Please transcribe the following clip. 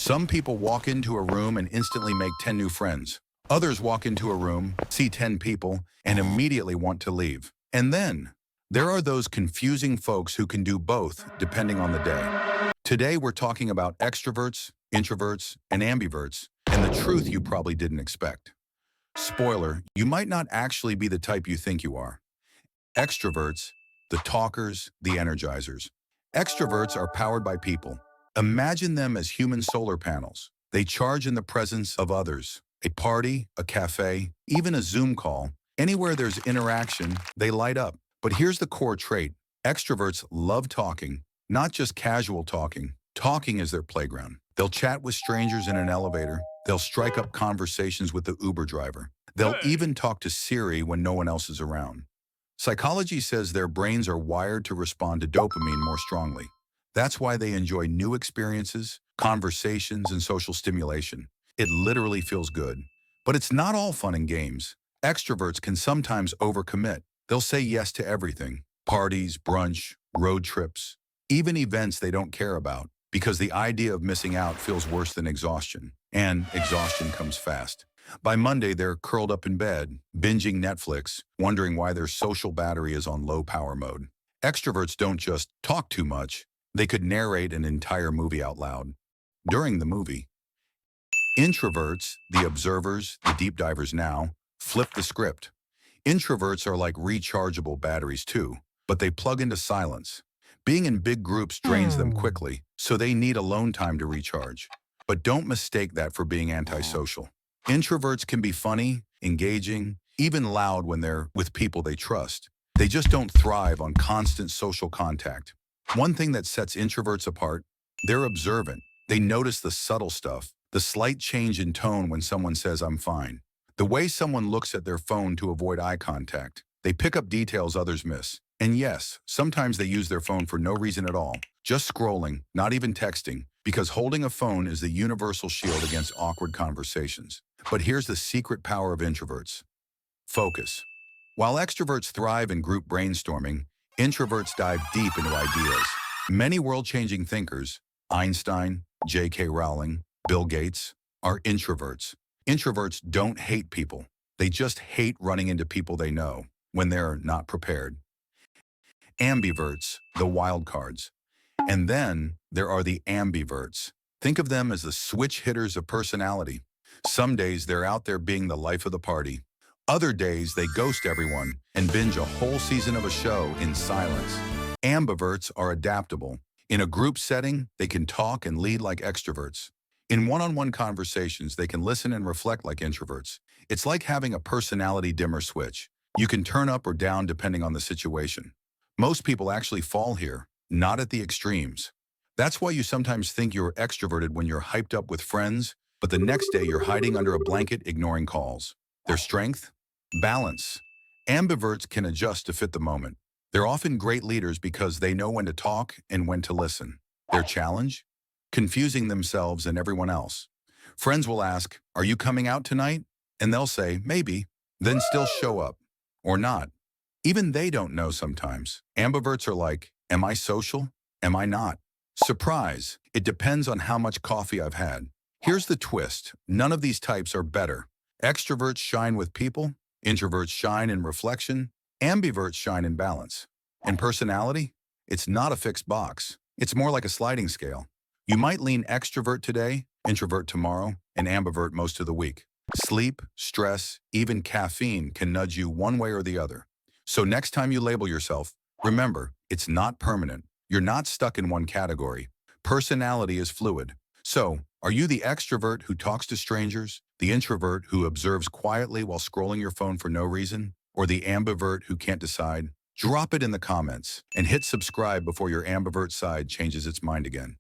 Some people walk into a room and instantly make 10 new friends. Others walk into a room, see 10 people, and immediately want to leave. And then, there are those confusing folks who can do both, depending on the day. Today, we're talking about extroverts, introverts, and ambiverts, and the truth you probably didn't expect. Spoiler, you might not actually be the type you think you are. Extroverts, the talkers, the energizers. Extroverts are powered by people. Imagine them as human solar panels. They charge in the presence of others. A party, a cafe, even a Zoom call. Anywhere there's interaction, they light up. But here's the core trait. Extroverts love talking, not just casual talking. Talking is their playground. They'll chat with strangers in an elevator. They'll strike up conversations with the Uber driver. They'll even talk to Siri when no one else is around. Psychology says their brains are wired to respond to dopamine more strongly. That's why they enjoy new experiences, conversations, and social stimulation. It literally feels good. But it's not all fun and games. Extroverts can sometimes overcommit. They'll say yes to everything. Parties, brunch, road trips, even events they don't care about, because the idea of missing out feels worse than exhaustion. And exhaustion comes fast. By Monday, they're curled up in bed, binging Netflix, wondering why their social battery is on low power mode. Extroverts don't just talk too much. They could narrate an entire movie out loud during the movie. Introverts, the observers, the deep divers now, flip the script. Introverts are like rechargeable batteries too, but they plug into silence. Being in big groups drains them quickly, so they need alone time to recharge. But don't mistake that for being antisocial. Introverts can be funny, engaging, even loud when they're with people they trust. They just don't thrive on constant social contact. One thing that sets introverts apart, they're observant. They notice the subtle stuff, the slight change in tone when someone says, "I'm fine." The way someone looks at their phone to avoid eye contact. They pick up details others miss. And yes, sometimes they use their phone for no reason at all, just scrolling, not even texting, because holding a phone is the universal shield against awkward conversations. But here's the secret power of introverts. Focus. While extroverts thrive in group brainstorming, introverts dive deep into ideas. Many world-changing thinkers, Einstein, J.K. Rowling, Bill Gates, are introverts. Introverts don't hate people. They just hate running into people they know when they're not prepared. Ambiverts, the wildcards. And then there are the ambiverts. Think of them as the switch hitters of personality. Some days they're out there being the life of the party. Other days they ghost everyone and binge a whole season of a show in silence. Ambiverts are adaptable. In a group setting, they can talk and lead like extroverts. In one-on-one conversations, they can listen and reflect like introverts. It's like having a personality dimmer switch. You can turn up or down depending on the situation. Most people actually fall here, not at the extremes. That's why you sometimes think you're extroverted when you're hyped up with friends, but the next day you're hiding under a blanket ignoring calls. Their strength? Balance. Ambiverts can adjust to fit the moment. They're often great leaders because they know when to talk and when to listen. Their challenge? Confusing themselves and everyone else. Friends will ask, "Are you coming out tonight?" And they'll say, "Maybe," then still show up. Or not. Even they don't know sometimes. Ambiverts are like, "Am I social? Am I not?" Surprise! It depends on how much coffee I've had. Here's the twist. None of these types are better. Extroverts shine with people. Introverts shine in reflection. Ambiverts shine in balance. And personality? It's not a fixed box. It's more like a sliding scale. You might lean extrovert today, introvert tomorrow, and ambivert most of the week. Sleep, stress, even caffeine can nudge you one way or the other. So next time you label yourself, remember, it's not permanent. You're not stuck in one category. Personality is fluid. So, are you the extrovert who talks to strangers, the introvert who observes quietly while scrolling your phone for no reason, or the ambivert who can't decide? Drop it in the comments and hit subscribe before your ambivert side changes its mind again.